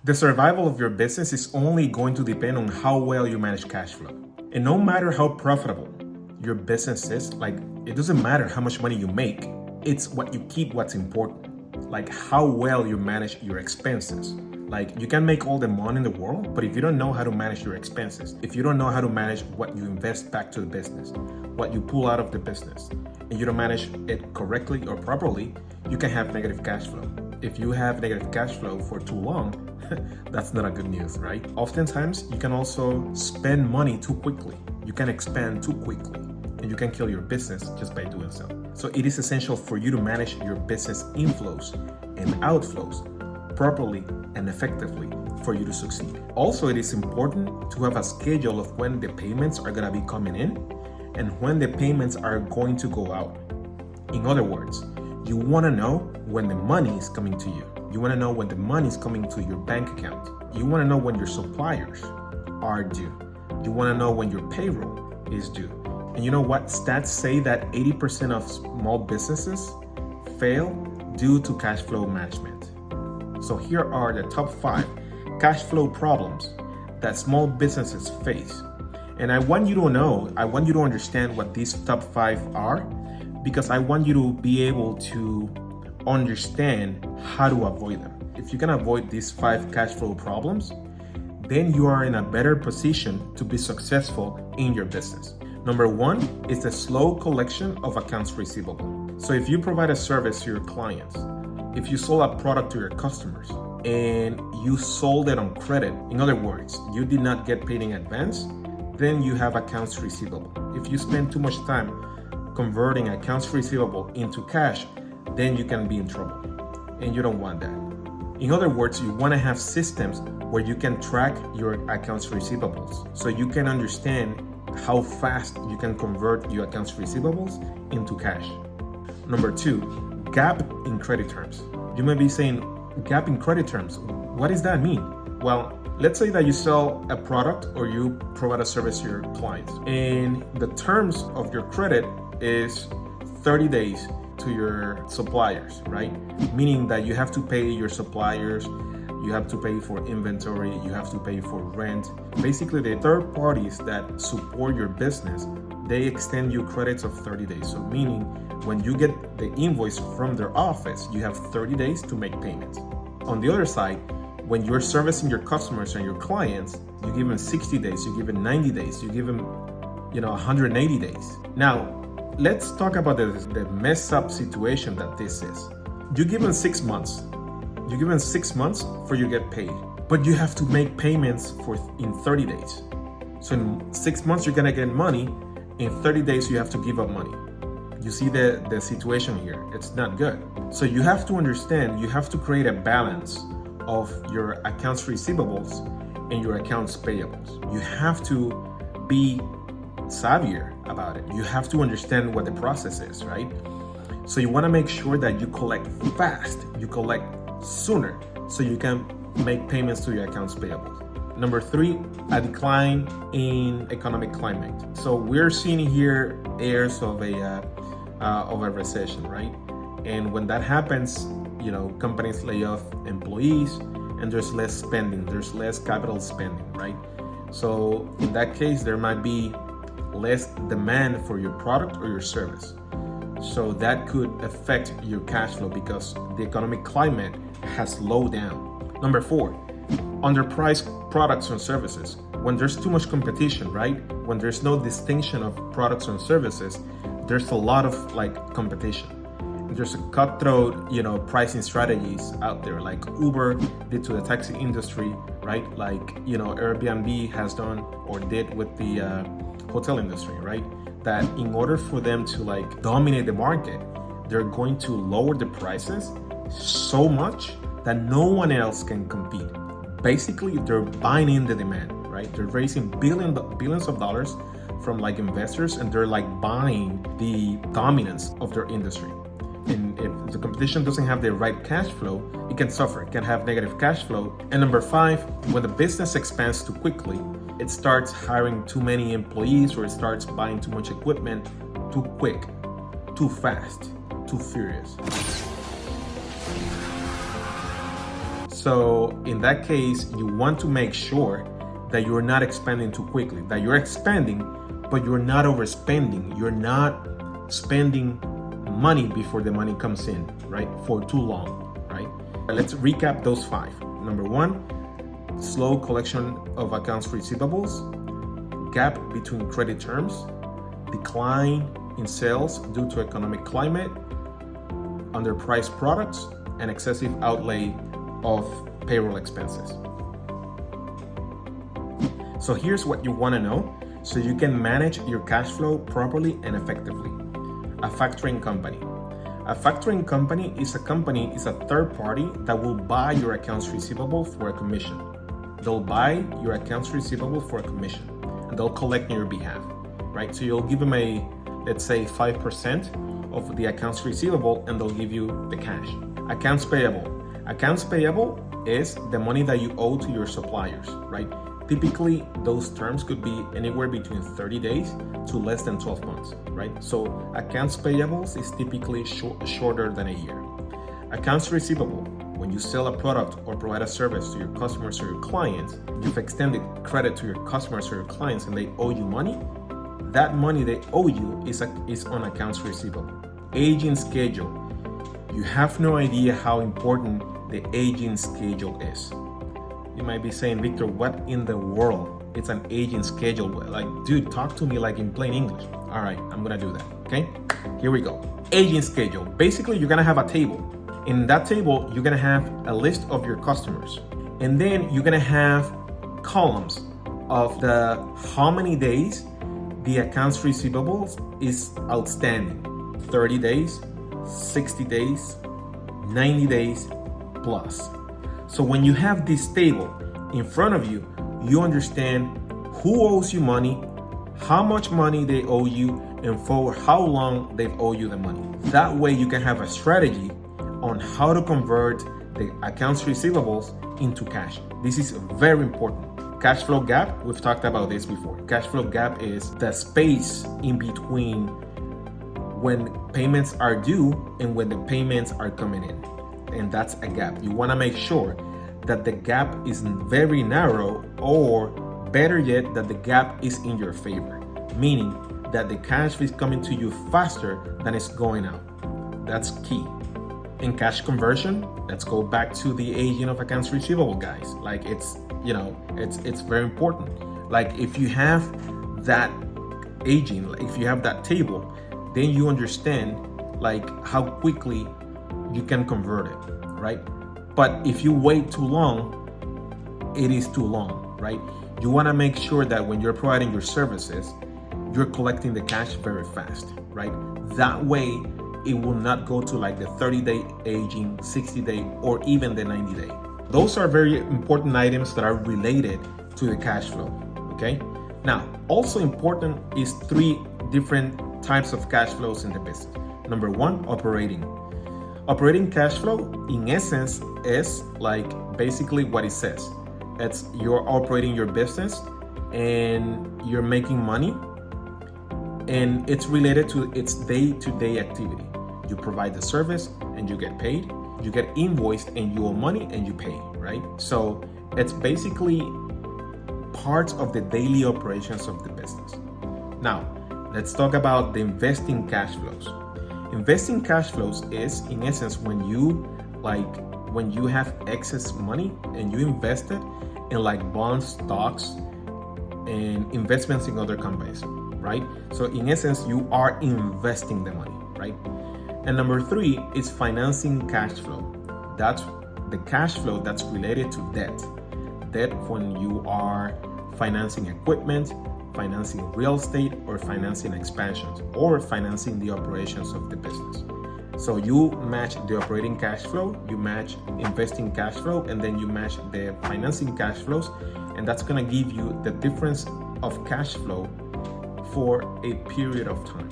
The survival of your business is only going to depend on how well you manage cash flow. And no matter how profitable your business is, like, it doesn't matter how much money you make, it's what you keep what's important. Like how well you manage your expenses. Like you can make all the money in the world, but if you don't know how to manage your expenses, if you don't know how to manage what you invest back to the business, what you pull out of the business, and you don't manage it correctly or properly, you can have negative cash flow. If you have negative cash flow for too long, that's not a good news, right? Oftentimes, you can also spend money too quickly. You can expand too quickly, and you can kill your business just by doing so. So it is essential for you to manage your business inflows and outflows properly and effectively for you to succeed. Also, it is important to have a schedule of when the payments are gonna be coming in and when the payments are going to go out. In other words, you wanna know when the money is coming to you. You wanna know when the money is coming to your bank account. You wanna know when your suppliers are due. You wanna know when your payroll is due. And you know what? Stats say that 80% of small businesses fail due to cash flow management. So here are the top 5 cash flow problems that small businesses face. And I want you to know, I want you to understand what these top 5 are, because I want you to be able to understand how to avoid them. If you can avoid these 5 cash flow problems, then you are in a better position to be successful in your business. Number 1 is the slow collection of accounts receivable. So if you provide a service to your clients, if you sold a product to your customers and you sold it on credit, in other words, you did not get paid in advance, then you have accounts receivable. If you spend too much time converting accounts receivable into cash, then you can be in trouble, and you don't want that. In other words, you want to have systems where you can track your accounts receivables so you can understand how fast you can convert your accounts receivables into cash. Number 2, gap in credit terms. You may be saying, gap in credit terms, what does that mean? Well, let's say that you sell a product or you provide a service to your clients, and the terms of your credit is 30 days to your suppliers, right? Meaning that you have to pay your suppliers, you have to pay for inventory, you have to pay for rent. Basically, the third parties that support your business, they extend you credits of 30 days. So meaning when you get the invoice from their office, you have 30 days to make payments. On the other side, when you're servicing your customers and your clients, you give them 60 days, you give them 90 days, you give them 180 days. Now, let's talk about the mess up situation that this is. You give them 6 months. You give them 6 months for you get paid, but you have to make payments in 30 days. So in 6 months, you're gonna get money. In 30 days, you have to give up money. You see the situation here. It's not good. So you have to understand, you have to create a balance of your accounts receivables and your accounts payables. You have to be savvier about it. You have to understand what the process is, right? So you want to make sure that you collect fast, you collect sooner, so you can make payments to your accounts payables. Number 3, a decline in economic climate. So we're seeing here airs of a recession, right? And when that happens, companies lay off employees and there's less spending, there's less capital spending, right? So in that case, there might be less demand for your product or your service. So that could affect your cash flow because the economic climate has slowed down. Number 4, underpriced products and services. When there's too much competition, right? When there's no distinction of products and services, there's a lot of competition. There's a cutthroat, pricing strategies out there, like Uber did to the taxi industry, right? Like, Airbnb has done or did with the hotel industry, right? That in order for them to dominate the market, they're going to lower the prices so much that no one else can compete. Basically, they're buying in the demand, right? They're raising billions of dollars from investors, and they're buying the dominance of their industry. And if the competition doesn't have the right cash flow, it can suffer, it can have negative cash flow. And number 5, when the business expands too quickly, it starts hiring too many employees, or it starts buying too much equipment too quick, too fast, too furious. So in that case, you want to make sure that you're not expanding too quickly, that you're expanding, but you're not overspending. You're not spending money before the money comes in, right? For too long, right? Let's recap those 5. Number 1, slow collection of accounts receivables, gap between credit terms, decline in sales due to economic climate, underpriced products, and excessive outlay of payroll expenses. So here's what you want to know so you can manage your cash flow properly and effectively. A factoring company. A factoring company is a third party that will buy your accounts receivable for a commission. They'll buy your accounts receivable for a commission and they'll collect on your behalf, right? So you'll give them let's say 5% of the accounts receivable and they'll give you the cash. Accounts payable. Accounts payable is the money that you owe to your suppliers, right? Typically, those terms could be anywhere between 30 days to less than 12 months, right? So accounts payables is typically shorter than a year. Accounts receivable, when you sell a product or provide a service to your customers or your clients, you've extended credit to your customers or your clients and they owe you money, that money they owe you is on accounts receivable. Aging schedule. You have no idea how important the aging schedule is. You might be saying, Victor, what in the world? It's an aging schedule. Like, dude, talk to me like in plain English. All right, I'm gonna do that, okay? Here we go. Aging schedule. Basically, you're gonna have a table. In that table, you're gonna have a list of your customers. And then you're gonna have columns of how many days the accounts receivables is outstanding. 30 days, 60 days, 90 days plus. So when you have this table in front of you, you understand who owes you money, how much money they owe you, and for how long they've owed you the money. That way you can have a strategy on how to convert the accounts receivables into cash. This is very important. Cash flow gap, we've talked about this before. Cash flow gap is the space in between when payments are due and when the payments are coming in. And that's a gap. You want to make sure that the gap is very narrow, or better yet, that the gap is in your favor, meaning that the cash is coming to you faster than it's going out. That's key. In cash conversion, let's go back to the aging of accounts receivable, guys. Like it's very important. Like if you have that aging, like if you have that table, then you understand like how quickly you can convert it, right? But if you wait too long, it is too long, right? You want to make sure that when you're providing your services, you're collecting the cash very fast, right? That way, it will not go to like the 30-day aging, 60-day, or even the 90-day. Those are very important items that are related to the cash flow, okay? Now, also important is 3 different types of cash flows in the business. Number 1, operating. Operating cash flow, in essence, is like basically what it says. It's you're operating your business and you're making money, and it's related to its day-to-day activity. You provide the service and you get paid. You get invoiced and you owe money and you pay, right? So it's basically parts of the daily operations of the business. Now, let's talk about the investing cash flows. Investing cash flows is, in essence, when you have excess money and you invest it in like bonds, stocks, and investments in other companies, right? So in essence, you are investing the money, right? And number 3 is financing cash flow. That's the cash flow that's related to debt. Debt when you are financing equipment, financing real estate, or financing expansions, or financing the operations of the business. So you match the operating cash flow, you match investing cash flow, and then you match the financing cash flows, and that's gonna give you the difference of cash flow for a period of time.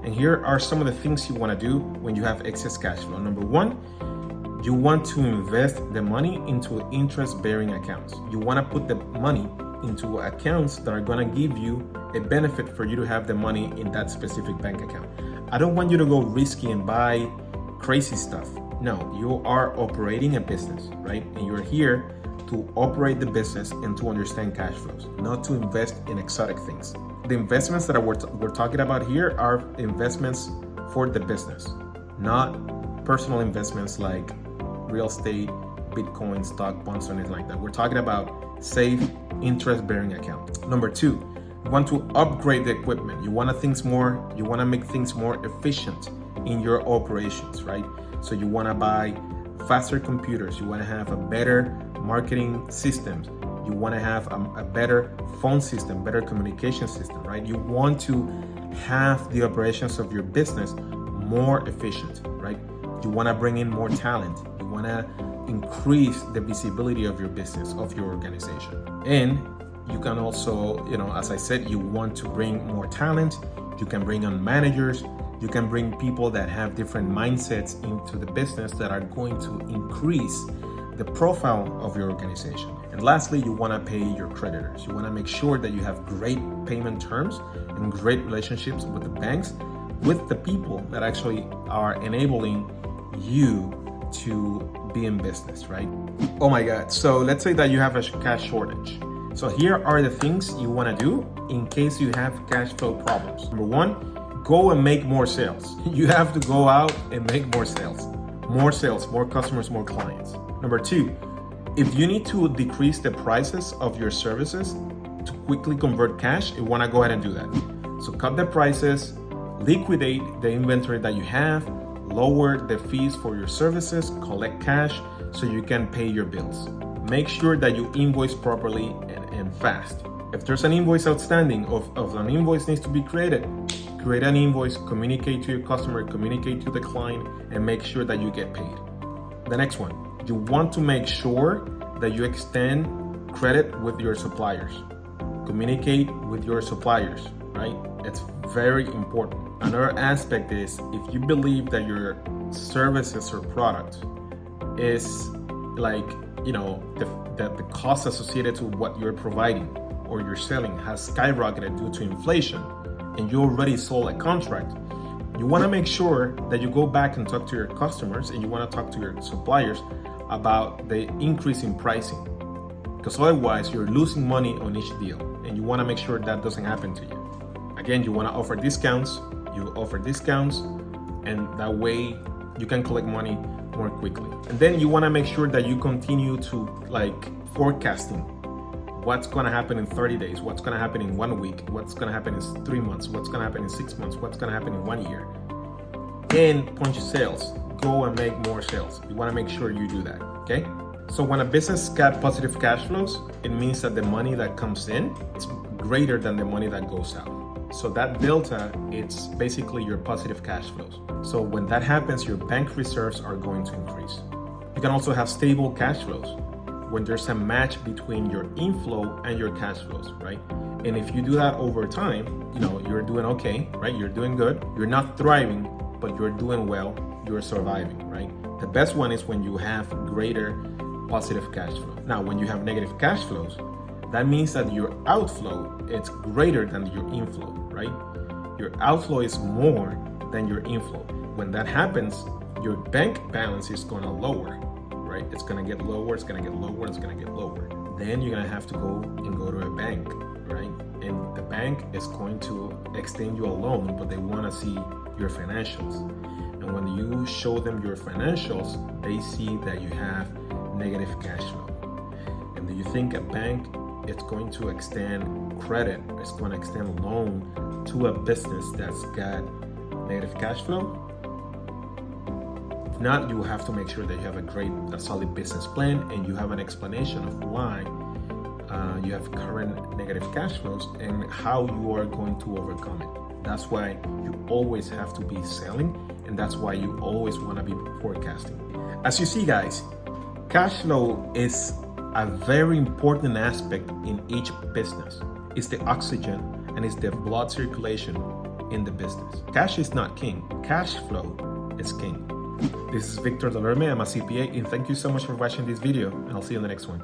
And here are some of the things you wanna do when you have excess cash flow. Number 1, you want to invest the money into interest-bearing accounts. You wanna put the money into accounts that are gonna give you a benefit for you to have the money in that specific bank account. I don't want you to go risky and buy crazy stuff. No, you are operating a business, right? And you're here to operate the business and to understand cash flows, not to invest in exotic things. The investments that we're talking about here are investments for the business, not personal investments like real estate, Bitcoin, stock, bonds, or anything like that. We're talking about safe, interest-bearing account. Number two, you want to upgrade the equipment. You want to make things more efficient in your operations, right? So you want to buy faster computers. You want to have a better marketing system. You want to have a better phone system, better communication system, right? You want to have the operations of your business more efficient, right? You want to bring in more talent. You want to increase the visibility of your business, of your organization. And you can also, as I said, you want to bring more talent. You can bring on managers. You can bring people that have different mindsets into the business that are going to increase the profile of your organization. And lastly, you want to pay your creditors. You want to make sure that you have great payment terms and great relationships with the banks, with the people that actually are enabling you to be in business, right? Oh my God. So let's say that you have a cash shortage. So here are the things you want to do in case you have cash flow problems. Number one, go and make more sales. You have to go out and make more sales, more customers, more clients. Number two, if you need to decrease the prices of your services to quickly convert cash, you want to go ahead and do that. So cut the prices, liquidate the inventory that you have, lower the fees for your services, collect cash so you can pay your bills. Make sure that you invoice properly and fast. If there's an invoice outstanding, of an invoice needs to be created, create an invoice, communicate to your customer, communicate to the client, and make sure that you get paid. The next one, you want to make sure that you extend credit with your suppliers. Communicate with your suppliers, right? It's very important. Another aspect is if you believe that your services or product is like, the cost associated to what you're providing or you're selling has skyrocketed due to inflation and you already sold a contract, you want to make sure that you go back and talk to your customers and you want to talk to your suppliers about the increase in pricing, because otherwise you're losing money on each deal and you want to make sure that doesn't happen to you. Again, you want to offer discounts, and that way you can collect money more quickly. And then you want to make sure that you continue to forecasting what's going to happen in 30 days, what's going to happen in 1 week, what's going to happen in 3 months, what's going to happen in 6 months, what's going to happen in 1 year. And punch sales, go and make more sales. You want to make sure you do that, okay? So when a business got positive cash flows, it means that the money that comes in is greater than the money that goes out. So that delta, it's basically your positive cash flows. So when that happens, your bank reserves are going to increase. You can also have stable cash flows when there's a match between your inflow and your cash flows, right? And if you do that over time, you're doing okay, right? You're doing good. You're not thriving, but you're doing well. You're surviving, right? The best one is when you have greater positive cash flow. Now, when you have negative cash flows, that means that your outflow is greater than your inflow, right? Your outflow is more than your inflow. When that happens, your bank balance is going to lower, right? It's going to get lower, it's going to get lower, it's going to get lower. Then you're going to have to go to a bank, right? And the bank is going to extend you a loan, but they want to see your financials. And when you show them your financials, they see that you have negative cash flow. And do you think a bank is going to extend credit, it's going to extend loan to a business that's got negative cash flow? If not, you have to make sure that you have a solid business plan and you have an explanation of why you have current negative cash flows and how you are going to overcome it. That's why you always have to be selling, and that's why you always want to be forecasting. As you see, guys, cash flow is a very important aspect in each business. It's the oxygen and it's the blood circulation in the business. Cash is not king. Cash flow is king. This is Victor Delerme. I'm a CPA, and thank you so much for watching this video, and I'll see you in the next one.